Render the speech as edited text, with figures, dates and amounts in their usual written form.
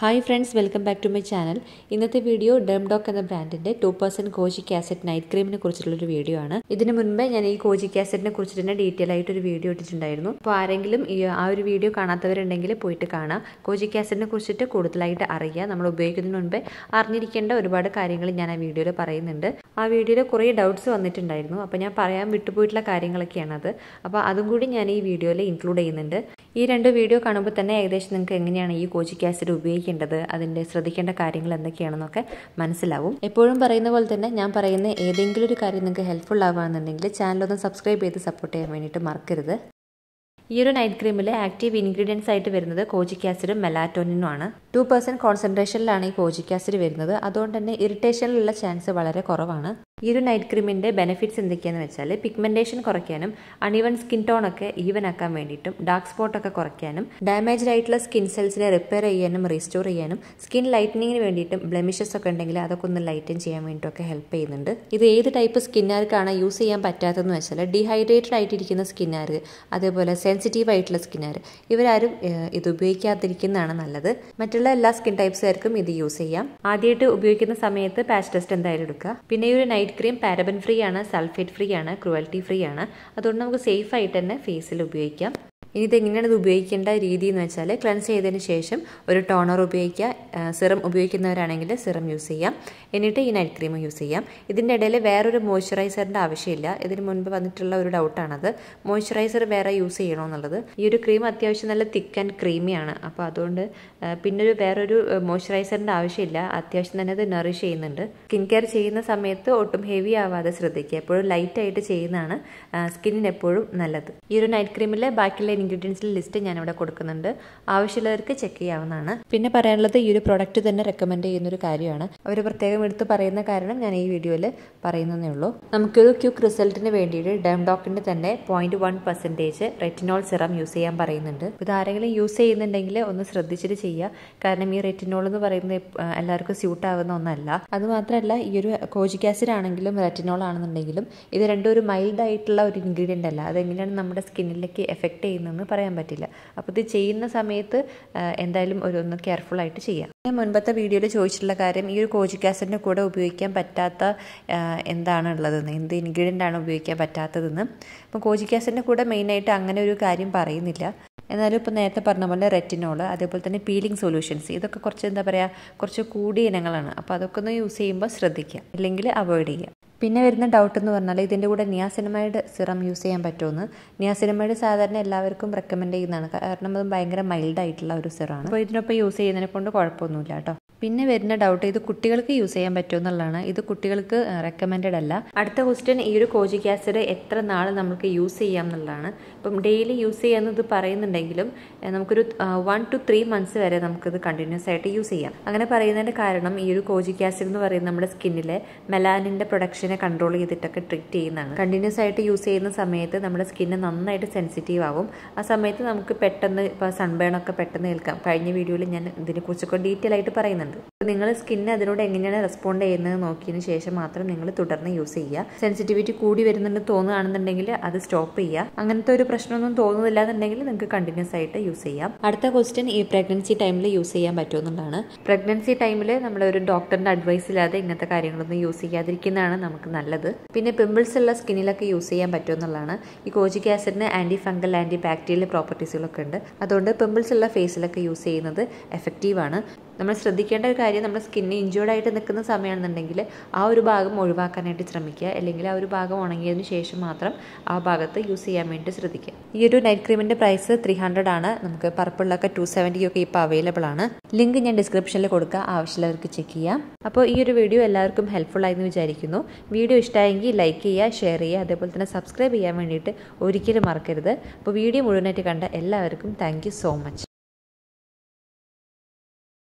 Hi friends, welcome back to my channel. ഇന്നത്തെ video DERMDOC എന്ന ബ്രാൻഡിന്റെ 2% KOJIC ആസിഡ് നൈറ്റ് ക്രീമിനെ കുറിച്ചുള്ള ഒരു വീഡിയോ ആണ്. ഇതിനു മുൻപേ ഞാൻ ഈ KOJIC ആസിഡിനെ കുറിച്ച് തന്നെ ഡീറ്റെയിൽ ആയിട്ട് ഒരു വീഡിയോ ഇട്ടിട്ടുണ്ടായിരുന്നു. അപ്പോൾ ആരെങ്കിലും ആ ഒരു വീഡിയോ കാണാത്തവരുണ്ടെങ്കിൽ പോയിട്ട് കാണാം. KOJIC ആസിഡിനെ കുറിച്ചിട്ട് കൂടുതലായിട്ട് അറിയുക. നമ്മൾ ഉപയോഗിക്കുന്നതിന് മുൻപേ അറിഞ്ഞിരിക്കേണ്ട ഒരുപാട് കാര്യങ്ങൾ ഞാൻ ആ വീഡിയോയിൽ പറയുന്നുണ്ട്. ആ വീഡിയോയിൽ കുറേ ഡൗട്ട്സ് വന്നിട്ടുണ്ടായിരുന്നു. അപ്പോൾ ഞാൻ പറയാൻ വിട്ടുപോയിട്ടുള്ള കാര്യങ്ങളൊക്കെയാണ് അത്. അപ്പോൾ അതും കൂടി ഞാൻ ഈ വീഡിയോയിൽ ഇൻക്ലൂഡ് ചെയ്യുന്നുണ്ട്. ഈ രണ്ട് വീഡിയോ കാണുമ്പോൾ തന്നെ ഏകദേശം നിങ്ങൾക്ക് എങ്ങനെയാണ് ഈ KOJIC ആസിഡ് ഉപയോഗിക്കേണ്ടത്, അതിൻ്റെ ശ്രദ്ധിക്കേണ്ട കാര്യങ്ങൾ എന്തൊക്കെയാണെന്നൊക്കെ മനസ്സിലാവും. എപ്പോഴും പറയുന്ന പോലെ തന്നെ ഞാൻ പറയുന്ന ഏതെങ്കിലും ഒരു കാര്യം നിങ്ങൾക്ക് ഹെൽപ്ഫുൾ ആവുകയാണെന്നുണ്ടെങ്കിൽ ചാനലൊന്ന് സബ്സ്ക്രൈബ് ചെയ്ത് സപ്പോർട്ട് ചെയ്യാൻ വേണ്ടിയിട്ട് മറക്കരുത്. ഈ ഒരു നൈറ്റ് ക്രീമിൽ ആക്റ്റീവ് ഇൻഗ്രീഡിയൻസ് ആയിട്ട് വരുന്നത് KOJIC ആസിഡും മെലാറ്റോണിനും ആണ്. 2% കോൺസെൻട്രേഷനിലാണ് ഈ KOJIC ആസിഡ് വരുന്നത്. അതുകൊണ്ട് തന്നെ ഇറിറ്റേഷനിലുള്ള ചാൻസ് വളരെ കുറവാണ്. ഈ ഒരു നൈറ്റ് ക്രീമിൻ്റെ ബെനിഫിറ്റ്സ് എന്തൊക്കെയാണെന്ന് വെച്ചാൽ പിഗ്മെൻറ്റേഷൻ കുറയ്ക്കാനും അൺഈവൻ സ്കിൻ ടോൺ ഒക്കെ ഈവൻ ആക്കാൻ വേണ്ടിയിട്ടും ഡാർക്ക് സ്പോട്ട് ഒക്കെ കുറയ്ക്കാനും ഡാമേജ്ഡ് ആയിട്ടുള്ള സ്കിൻ സെൽസിനെ റിപ്പയർ ചെയ്യാനും റീസ്റ്റോർ ചെയ്യാനും സ്കിൻ ലൈറ്റനിങ്ങിന് വേണ്ടിയിട്ടും ബ്ലെമിഷസ് ഒക്കെ ഉണ്ടെങ്കിൽ അതൊക്കെ ഒന്ന് ലൈറ്റൻ ചെയ്യാൻ വേണ്ടിയിട്ടൊക്കെ ഹെൽപ്പ് ചെയ്യുന്നുണ്ട്. ഇത് ഏത് ടൈപ്പ് സ്കിന്നുകാർക്കാണ് യൂസ് ചെയ്യാൻ പറ്റാത്തതെന്ന് വെച്ചാൽ ഡീഹൈഡ്രേറ്റഡ് ആയിട്ടിരിക്കുന്ന സ്കിന്നുകാർ, അതേപോലെ സെൻസിറ്റീവ് ആയിട്ടുള്ള സ്കിന്നുകാർ, ഇവരാരും ഇത് ഉപയോഗിക്കാതിരിക്കുന്നതാണ് നല്ലത്. മറ്റുള്ള എല്ലാ സ്കിൻ ടൈപ്സുകാർക്കും ഇത് യൂസ് ചെയ്യാം. ആദ്യമായിട്ട് ഉപയോഗിക്കുന്ന സമയത്ത് പാച്ച് ടെസ്റ്റ് എന്തായാലും എടുക്കുക. പിന്നെ ഈ ഒരു നൈറ്റ് ക്രീം പാരബൻ ഫ്രീ ആണ്, സൾഫേറ്റ് ഫ്രീ ആണ്, ക്രുവൽറ്റി ഫ്രീ ആണ്. അതുകൊണ്ട് നമുക്ക് സേഫ് ആയിട്ട് തന്നെ ഫേസിൽ ഉപയോഗിക്കാം. ഇനി ഇതെങ്ങനെയാണ് ഇത് ഉപയോഗിക്കേണ്ട രീതി എന്ന് വെച്ചാൽ ക്ലെൻസ് ചെയ്തതിന് ശേഷം ഒരു ടോണർ ഉപയോഗിക്കുക. സിറം ഉപയോഗിക്കുന്നവരാണെങ്കിൽ സിറം യൂസ് ചെയ്യാം. എന്നിട്ട് ഈ നൈറ്റ് ക്രീം യൂസ് ചെയ്യാം. ഇതിൻ്റെ ഇടയിൽ വേറൊരു മോയ്സ്ചറൈസറിൻ്റെ ആവശ്യമില്ല. ഇതിന് മുൻപ് വന്നിട്ടുള്ള ഒരു ഡൗട്ടാണത്, മോയ്സ്ചറൈസർ വേറെ യൂസ് ചെയ്യണോ എന്നുള്ളത്. ഈ ഒരു ക്രീം അത്യാവശ്യം നല്ല തിക്ക് ആൻഡ് ക്രീമിയാണ്. അപ്പോൾ അതുകൊണ്ട് പിന്നെ വേറൊരു മോയ്സ്ചറൈസറിൻ്റെ ആവശ്യമില്ല. അത്യാവശ്യം തന്നെ അത് നറിഷ് ചെയ്യുന്നുണ്ട്. സ്കിൻ കെയർ ചെയ്യുന്ന സമയത്ത് ഒട്ടും ഹെവി ആവാതെ ശ്രദ്ധിക്കുക. എപ്പോഴും ലൈറ്റായിട്ട് ചെയ്യുന്നതാണ് സ്കിന്നിന് എപ്പോഴും നല്ലത്. ഈ ഒരു നൈറ്റ് ക്രീമിലെ ബാക്കിയുള്ള ഇൻഗ്രീഡിയൻസിൻ്റെ ലിസ്റ്റ് ഞാനിവിടെ കൊടുക്കുന്നുണ്ട്. ആവശ്യമുള്ളവർക്ക് ചെക്ക് ചെയ്യാവുന്നതാണ്. പിന്നെ പറയാനുള്ളത് ഈ ഒരു പ്രൊഡക്റ്റ് തന്നെ റെക്കമെൻഡ് ചെയ്യുന്നൊരു കാര്യമാണ്. അവർ പ്രത്യേകം എടുത്ത് പറയുന്ന കാരണം ഞാൻ ഈ വീഡിയോയിൽ പറയുന്നതേ ഉള്ളൂ. നമുക്കൊരു ക്വിക്ക് റിസൾട്ടിന് വേണ്ടിയിട്ട് DERMDOCന്റെ തന്നെ 0.1% റെറ്റിനോൾ സിറം യൂസ് ചെയ്യാൻ പറയുന്നുണ്ട്. ഇത് ആരെങ്കിലും യൂസ് ചെയ്യുന്നുണ്ടെങ്കിൽ ഒന്ന് ശ്രദ്ധിച്ചിട്ട് ചെയ്യുക. കാരണം ഈ റെറ്റിനോൾ എന്ന് പറയുന്നത് എല്ലാവർക്കും സ്യൂട്ട് ആവുന്ന ഒന്നല്ല. അതുമാത്രമല്ല ഈ ഒരു KOJIC ആസിഡ് ആണെങ്കിലും റെറ്റിനോൾ ആണെന്നുണ്ടെങ്കിലും ഇത് രണ്ടും ഒരു മൈൽഡ് ആയിട്ടുള്ള ഒരു ഇൻഗ്രീഡിയൻ്റ് അല്ല. അതെങ്ങനെയാണ് നമ്മുടെ സ്കിന്നിലേക്ക് എഫക്റ്റ് ചെയ്യുന്നത് പറയാൻ പറ്റില്ല. അപ്പോൾ ഇത് ചെയ്യുന്ന സമയത്ത് എന്തായാലും ഒന്ന് കെയർഫുൾ ആയിട്ട് ചെയ്യാം. ഞാൻ മുൻപത്തെ വീഡിയോയിൽ ചോദിച്ചിട്ടുള്ള കാര്യം ഈ ഒരു KOJIC ആസിഡിൻ്റെ കൂടെ ഉപയോഗിക്കാൻ പറ്റാത്ത എന്താണ് ഉള്ളതെന്ന്, എന്ത് ഇൻഗ്രീഡിയൻ്റ് ആണ് ഉപയോഗിക്കാൻ പറ്റാത്തതെന്ന്. അപ്പോൾ KOJIC ആസിഡിൻ്റെ കൂടെ മെയിനായിട്ട് അങ്ങനെ ഒരു കാര്യം പറയുന്നില്ല. എന്നാലും ഇപ്പോൾ നേരത്തെ പറഞ്ഞ പോലെ റെറ്റിനോൾ, അതേപോലെ തന്നെ പീലിംഗ് സൊല്യൂഷൻസ്, ഇതൊക്കെ കുറച്ച് കുറച്ച് കൂടിയ ഇനങ്ങളാണ്. അപ്പോൾ അതൊക്കെ ഒന്ന് യൂസ് ചെയ്യുമ്പോൾ ശ്രദ്ധിക്കുക, ഇല്ലെങ്കിൽ അവോയ്ഡ് ചെയ്യുക. പിന്നെ വരുന്ന ഡൗട്ട് എന്ന് പറഞ്ഞാൽ ഇതിൻ്റെ കൂടെ നിയാസിനമൈഡ് സിറം യൂസ് ചെയ്യാൻ പറ്റുമെന്ന്. നിയാസിനമൈഡ് സാധാരണ എല്ലാവർക്കും റെക്കമെൻഡ് ചെയ്യുന്നതാണ്. കാരണം അത് ഭയങ്കര മൈൽഡ് ആയിട്ടുള്ള ഒരു സിറാണ്. അപ്പോൾ ഇതിനൊപ്പം യൂസ് ചെയ്യുന്നതിനെ കൊണ്ട് കുഴപ്പമൊന്നുമില്ല കേട്ടോ. പിന്നെ വരുന്ന ഡൗട്ട് ഇത് കുട്ടികൾക്ക് യൂസ് ചെയ്യാൻ പറ്റുമെന്നുള്ളതാണ്. ഇത് കുട്ടികൾക്ക് റെക്കമെൻഡഡ് അല്ല. അടുത്ത ക്വസ്റ്റ്യൻ ഈ ഒരു KOJIC ആസിഡ് എത്ര നാൾ നമുക്ക് യൂസ് ചെയ്യാം എന്നുള്ളതാണ്. ഇപ്പം ഡെയിലി യൂസ് ചെയ്യാമെന്നത് പറയുന്നുണ്ടെങ്കിലും നമുക്കൊരു 1 to 3 months വരെ നമുക്കിത് കണ്ടിന്യൂസ് ആയിട്ട് യൂസ് ചെയ്യാം. അങ്ങനെ പറയുന്നതിൻ്റെ കാരണം ഈ ഒരു KOJIC ആസിഡ് എന്ന് പറയുന്നത് നമ്മുടെ സ്കിന്നിലെ മെലാനിൻ്റെ പ്രൊഡക്ഷനെ കൺട്രോൾ ചെയ്തിട്ടൊക്കെ ട്രീറ്റ് ചെയ്യുന്നതാണ്. കണ്ടിന്യൂസ് ആയിട്ട് യൂസ് ചെയ്യുന്ന സമയത്ത് നമ്മുടെ സ്കിന്ന് നന്നായിട്ട് സെൻസിറ്റീവ് ആവും. ആ സമയത്ത് നമുക്ക് പെട്ടെന്ന് ഇപ്പോൾ സൺബേൺ ഒക്കെ പെട്ടെന്ന് ഏൽക്കാം. കഴിഞ്ഞ വീഡിയോയിൽ ഞാൻ ഇതിനെക്കുറിച്ചൊക്കെ ഡീറ്റെയിൽ ആയിട്ട് പറയുന്നുണ്ട്. നിങ്ങൾ സ്കിന്ന് അതിനോട് എങ്ങനെയാണ് റെസ്പോണ്ട് ചെയ്യുന്നത് നോക്കിയതിന് ശേഷം മാത്രം നിങ്ങൾ തുടർന്ന് യൂസ് ചെയ്യുക. സെൻസിറ്റിവിറ്റി കൂടി വരുന്നുണ്ട് തോന്നുകയാണെന്നുണ്ടെങ്കിൽ അത് സ്റ്റോപ്പ് ചെയ്യുക. അങ്ങനത്തെ ഒരു പ്രശ്നമൊന്നും തോന്നുന്നില്ല എന്നുണ്ടെങ്കിൽ നിങ്ങൾക്ക് കണ്ടിന്യൂസ് ആയിട്ട് യൂസ് ചെയ്യാം. അടുത്ത ക്വസ്റ്റ്യൻ ഈ പ്രഗ്നൻസി ടൈമിൽ യൂസ് ചെയ്യാൻ പറ്റുമെന്നുള്ളതാണ്. പ്രഗ്നൻസി ടൈമിൽ നമ്മളൊരു ഡോക്ടറിന്റെ അഡ്വൈസ് ഇല്ലാതെ ഇങ്ങനത്തെ കാര്യങ്ങളൊന്നും യൂസ് ചെയ്യാതിരിക്കുന്നതാണ് നമുക്ക് നല്ലത്. പിന്നെ പിമ്പിൾസ് ഉള്ള സ്കിന്നിലൊക്കെ യൂസ് ചെയ്യാൻ പറ്റുമെന്നുള്ളതാണ്. ഈ KOJIC ആസിഡിന് ആന്റി ഫംഗൽ ആന്റി ബാക്ടീരിയൽ പ്രോപ്പർട്ടീസുകളൊക്കെ ഉണ്ട്. അതുകൊണ്ട് പിമ്പിൾസ് ഉള്ള ഫേസിലൊക്കെ യൂസ് ചെയ്യുന്നത് എഫക്റ്റീവാണ്. നമ്മൾ ശ്രദ്ധിക്കേണ്ട ഒരു കാര്യം, നമ്മുടെ സ്കിന്ന് ഇഞ്ചേർഡ് ആയിട്ട് നിൽക്കുന്ന സമയമാണെന്നുണ്ടെങ്കിൽ ആ ഒരു ഭാഗം ഒഴിവാക്കാനായിട്ട് ശ്രമിക്കുക. അല്ലെങ്കിൽ ആ ഒരു ഭാഗം ഉണങ്ങിയതിന് ശേഷം മാത്രം ആ ഭാഗത്ത് യൂസ് ചെയ്യാൻ വേണ്ടി ശ്രദ്ധിക്കുക. ഈ ഒരു നൈറ്റ് ക്രീമിൻ്റെ പ്രൈസ് 300 ആണ്. നമുക്ക് പർപ്പിളിലൊക്കെ 270 ഒക്കെ ഇപ്പോൾ അവൈലബിൾ ആണ്. ലിങ്ക് ഞാൻ ഡിസ്ക്രിപ്ഷനിൽ കൊടുക്കുക, ആവശ്യമുള്ളവർക്ക് ചെക്ക് ചെയ്യാം. അപ്പോൾ ഈ ഒരു വീഡിയോ എല്ലാവർക്കും ഹെൽപ്ഫുൾ ആയെന്ന് വിചാരിക്കുന്നു. വീഡിയോ ഇഷ്ടമായെങ്കിൽ ലൈക്ക് ചെയ്യുക, ഷെയർ ചെയ്യുക, അതേപോലെ തന്നെ സബ്സ്ക്രൈബ് ചെയ്യാൻ വേണ്ടിയിട്ട് ഒരിക്കലും മറക്കരുത്. അപ്പോൾ വീഡിയോ മുഴുവനായിട്ട് കണ്ട എല്ലാവർക്കും താങ്ക് യു സോ മച്ച്.